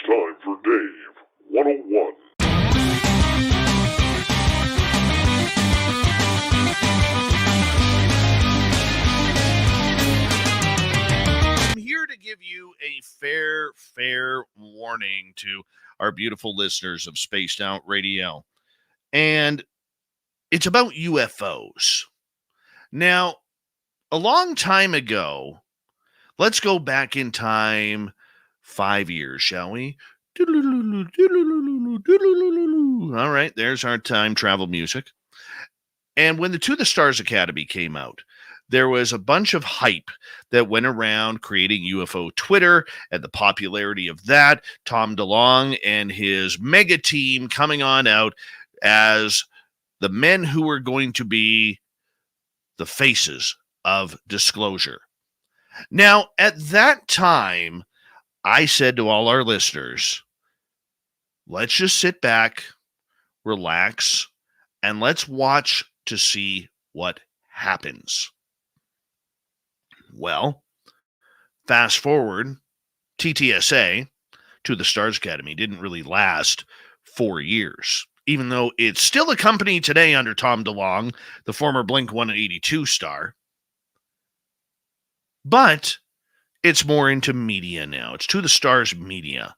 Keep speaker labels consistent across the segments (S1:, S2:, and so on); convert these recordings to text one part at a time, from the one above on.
S1: time for Dave101.
S2: I'm here to give you a fair warning to our beautiful listeners of Spaced Out Radio. And it's about UFOs. Now, a long time ago, let's go back in time 5 years, shall we? All right, there's our time travel music. And when the To the Stars Academy came out, there was a bunch of hype that went around creating UFO Twitter and the popularity of that. Tom DeLonge and his mega team coming on out as the men who were going to be the faces of disclosure. Now, at that time, I said to all our listeners, let's just sit back, relax, and let's watch to see what happens. Well, fast forward, TTSA, To the Stars Academy, didn't really last 4 years, even though it's still a company today under Tom DeLonge, the former Blink-182 star. But it's more into media now. It's To the Stars Media,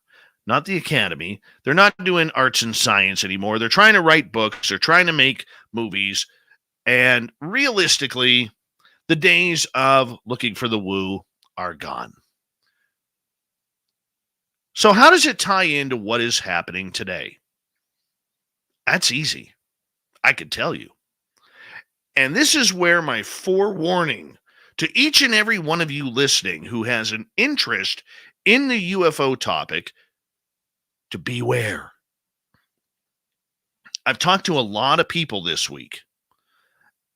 S2: not the Academy. They're not doing arts and science anymore. They're trying to write books. They're trying to make movies. And realistically, the days of looking for the woo are gone. So how does it tie into what is happening today? That's easy. I could tell you. And this is where my forewarning to each and every one of you listening who has an interest in the UFO topic to beware. I've talked to a lot of people this week,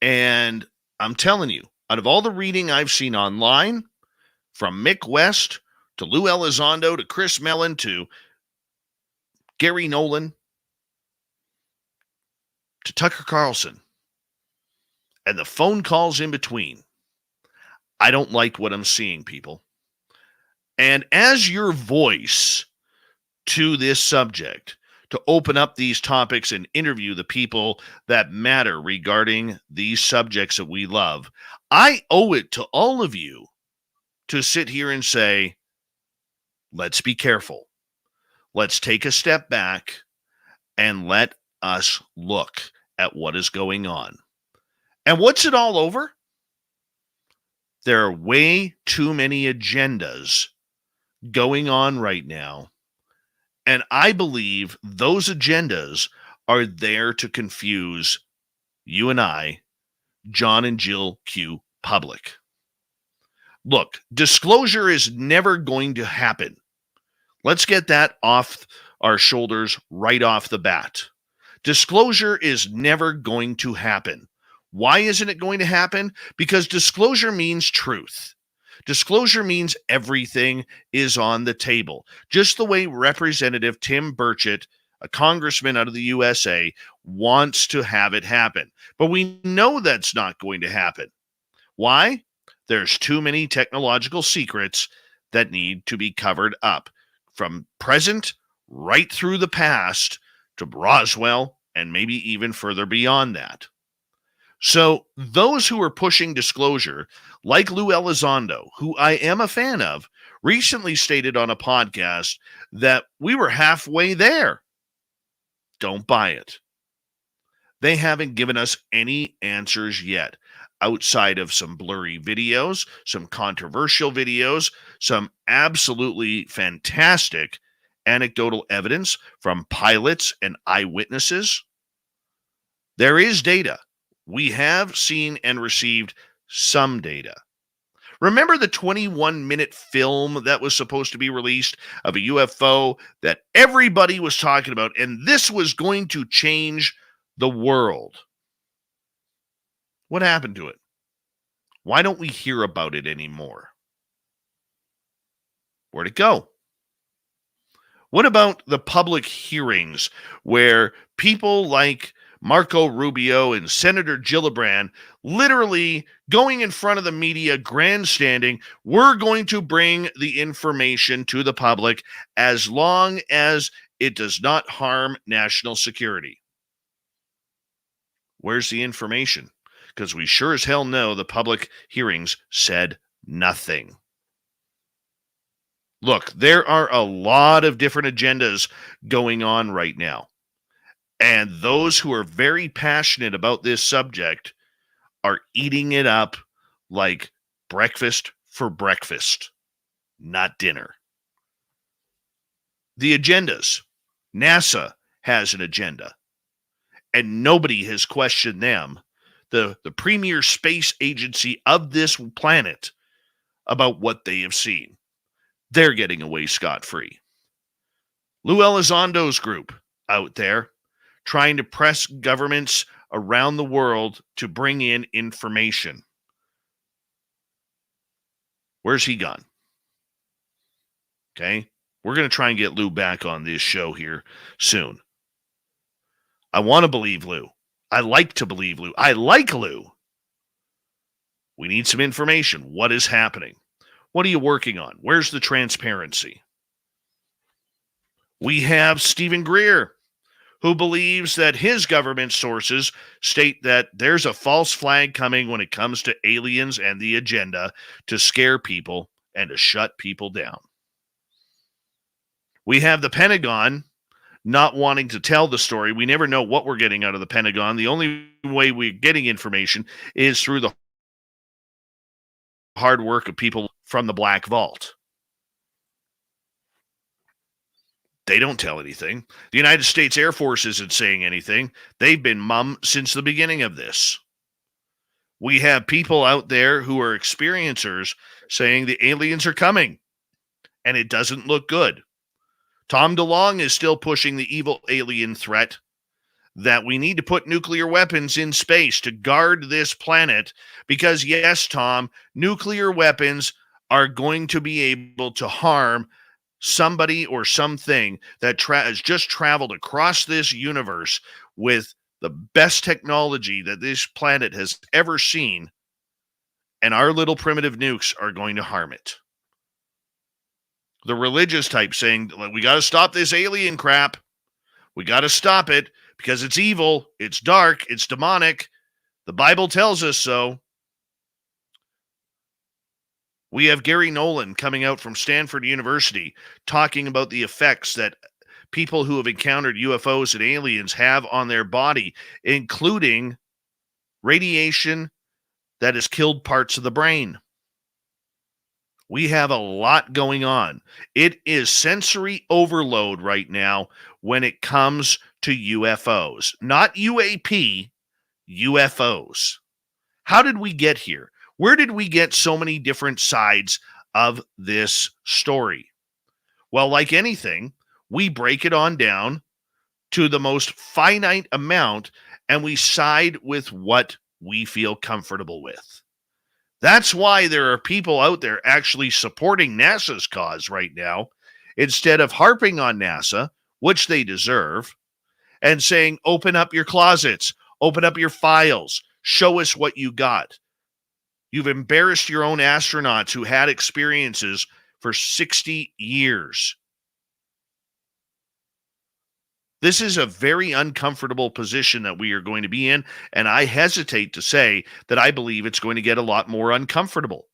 S2: and I'm telling you, out of all the reading I've seen online, from Mick West to Lou Elizondo to Chris Mellon to Gary Nolan to Tucker Carlson, and the phone calls in between, I don't like what I'm seeing, people. And as your voice to this subject, to open up these topics and interview the people that matter regarding these subjects that we love, I owe it to all of you to sit here and say, let's be careful. Let's take a step back and let us look at what is going on. And what's it all over? There are way too many agendas going on right now. And I believe those agendas are there to confuse you and I, John and Jill Q. Public. Look, disclosure is never going to happen. Let's get that off our shoulders right off the bat. Disclosure is never going to happen. Why isn't it going to happen? Because disclosure means truth. Disclosure means everything is on the table. Just the way Representative Tim Burchett, a congressman out of the USA, wants to have it happen. But we know that's not going to happen. Why? There's too many technological secrets that need to be covered up. From present right through the past to Roswell and maybe even further beyond that. So those who are pushing disclosure, like Lou Elizondo, who I am a fan of, recently stated on a podcast that we were halfway there. Don't buy it. They haven't given us any answers yet, outside of some blurry videos, some controversial videos, some absolutely fantastic anecdotal evidence from pilots and eyewitnesses. There is data. We have seen and received some data. Remember the 21-minute film that was supposed to be released of a UFO that everybody was talking about, and this was going to change the world? What happened to it? Why don't we hear about it anymore? Where'd it go? What about the public hearings where people like Marco Rubio and Senator Gillibrand literally going in front of the media, grandstanding, we're going to bring the information to the public as long as it does not harm national security. Where's the information? Because we sure as hell know the public hearings said nothing. Look, there are a lot of different agendas going on right now. And those who are very passionate about this subject are eating it up like breakfast for breakfast, not dinner. The agendas. NASA has an agenda, and nobody has questioned them. The premier space agency of this planet about what they have seen. They're getting away scot-free. Lou Elizondo's group out there trying to press governments around the world to bring in information. Where's he gone? Okay, we're going to try and get Lou back on this show here soon. I want to believe Lou. I like to believe Lou. I like Lou. We need some information. What is happening? What are you working on? Where's the transparency? We have Stephen Greer, who believes that his government sources state that there's a false flag coming when it comes to aliens and the agenda to scare people and to shut people down. We have the Pentagon not wanting to tell the story. We never know what we're getting out of the Pentagon. The only way we're getting information is through the hard work of people from the Black Vault. They don't tell anything. The United States Air Force isn't saying anything. They've been mum since the beginning of this. We have people out there who are experiencers saying the aliens are coming, and it doesn't look good. Tom DeLonge is still pushing the evil alien threat that we need to put nuclear weapons in space to guard this planet because, yes, Tom, nuclear weapons are going to be able to harm somebody or something that has just traveled across this universe with the best technology that this planet has ever seen, and our little primitive nukes are going to harm it. The religious type saying, we got to stop this alien crap. We got to stop it because it's evil, it's dark, it's demonic. The Bible tells us so. We have Gary Nolan coming out from Stanford University talking about the effects that people who have encountered UFOs and aliens have on their body, including radiation that has killed parts of the brain. We have a lot going on. It is sensory overload right now when it comes to UFOs. Not UAP, UFOs. How did we get here? Where did we get so many different sides of this story? Well, like anything, we break it on down to the most finite amount, and we side with what we feel comfortable with. That's why there are people out there actually supporting NASA's cause right now, instead of harping on NASA, which they deserve, and saying, open up your closets, open up your files, show us what you got. You've embarrassed your own astronauts who had experiences for 60 years. This is a very uncomfortable position that we are going to be in, and I hesitate to say that I believe it's going to get a lot more uncomfortable.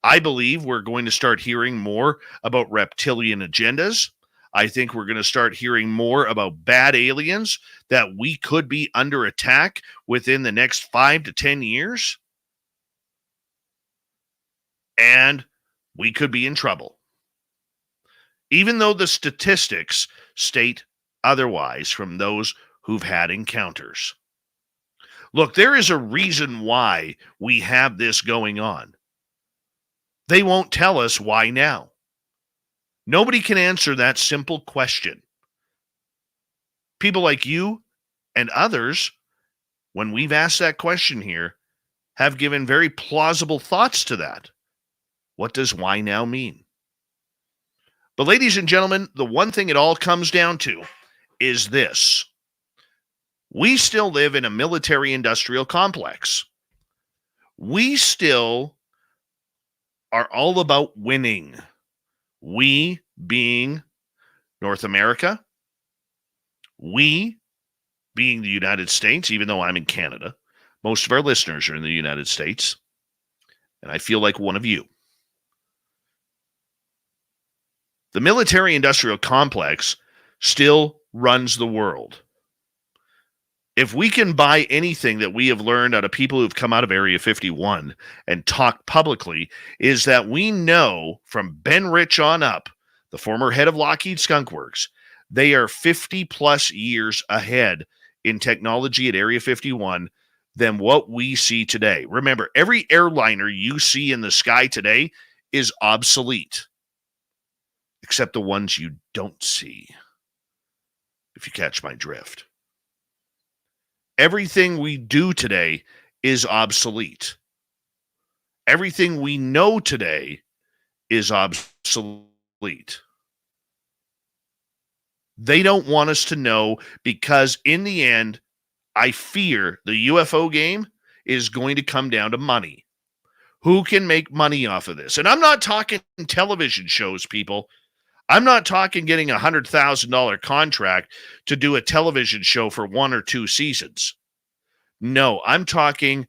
S2: I believe we're going to start hearing more about reptilian agendas. I think we're going to start hearing more about bad aliens, that we could be under attack within the next 5 to 10 years. And we could be in trouble. Even though the statistics state otherwise from those who've had encounters. Look, there is a reason why we have this going on. They won't tell us why now. Nobody can answer that simple question. People like you and others, when we've asked that question here, have given very plausible thoughts to that. What does why now mean? But ladies and gentlemen, the one thing it all comes down to is this. We still live in a military-industrial complex. We still are all about winning. We being North America, we being the United States, even though I'm in Canada. Most of our listeners are in the United States, and I feel like one of you. The military-industrial complex still runs the world. If we can buy anything that we have learned out of people who've come out of Area 51 and talked publicly, is that we know from Ben Rich on up, the former head of Lockheed Skunk Works, they are 50 plus years ahead in technology at Area 51 than what we see today. Remember, every airliner you see in the sky today is obsolete, except the ones you don't see, if you catch my drift. Everything we do today is obsolete. Everything we know today is obsolete. They don't want us to know because in the end, I fear the UFO game is going to come down to money. Who can make money off of this? And I'm not talking television shows, people. I'm not talking getting a $100,000 contract to do a television show for 1 or 2 seasons. No, I'm talking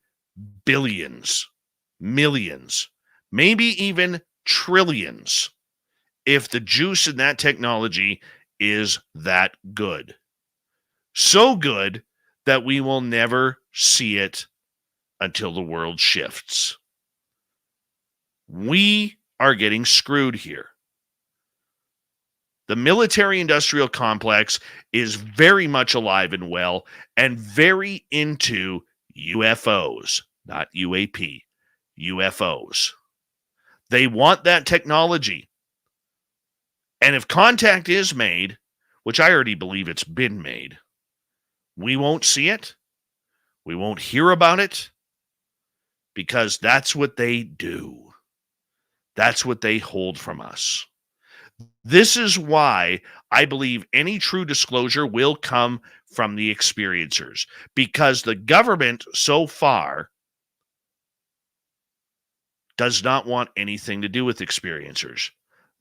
S2: billions, millions, maybe even trillions if the juice in that technology is that good. So good that we will never see it until the world shifts. We are getting screwed here. The military-industrial complex is very much alive and well and very into UFOs, not UAP, UFOs. They want that technology. And if contact is made, which I already believe it's been made, we won't see it. We won't hear about it because that's what they do. That's what they hold from us. This is why I believe any true disclosure will come from the experiencers, because the government so far does not want anything to do with experiencers.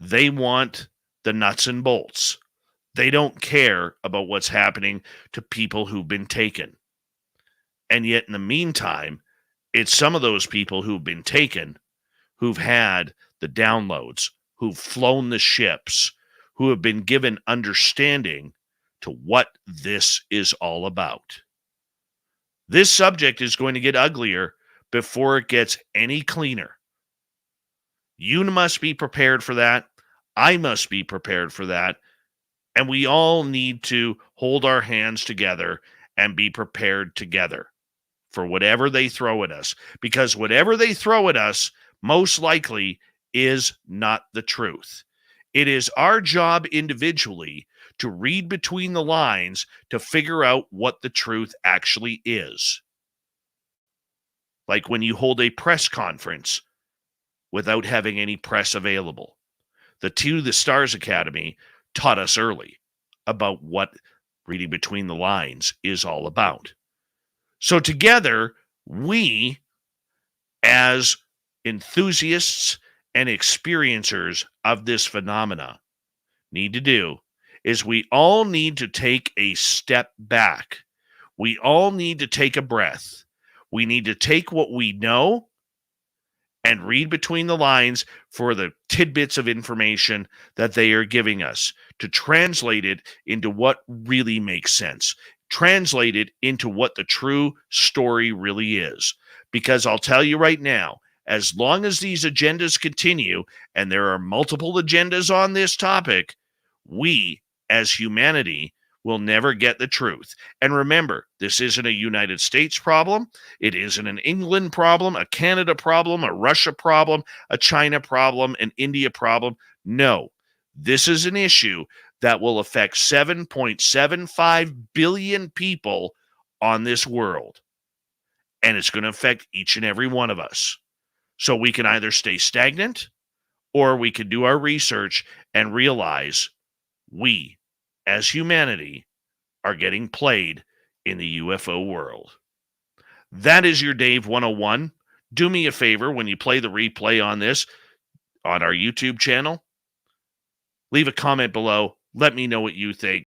S2: They want the nuts and bolts. They don't care about what's happening to people who've been taken. And yet in the meantime, it's some of those people who've been taken who've had the downloads, who've flown the ships, who have been given understanding to what this is all about. This subject is going to get uglier before it gets any cleaner. You must be prepared for that. I must be prepared for that. And we all need to hold our hands together and be prepared together for whatever they throw at us. Because whatever they throw at us, most likely is not the truth. It is our job individually to read between the lines to figure out what the truth actually is. Like when you hold a press conference without having any press available. The Stars Academy taught us early about what reading between the lines is all about. So together, we, as enthusiasts and experiencers of this phenomena, need to do is we all need to take a step back. We all need to take a breath. We need to take what we know and read between the lines for the tidbits of information that they are giving us, to translate it into what really makes sense, translate it into what the true story really is. Because I'll tell you right now, as long as these agendas continue, and there are multiple agendas on this topic, we, as humanity, will never get the truth. And remember, this isn't a United States problem. It isn't an England problem, a Canada problem, a Russia problem, a China problem, an India problem. No, this is an issue that will affect 7.75 billion people on this world. And it's going to affect each and every one of us. So we can either stay stagnant or we can do our research and realize we, as humanity, are getting played in the UFO world. That is your Dave 101. Do me a favor when you play the replay on this on our YouTube channel. Leave a comment below. Let me know what you think.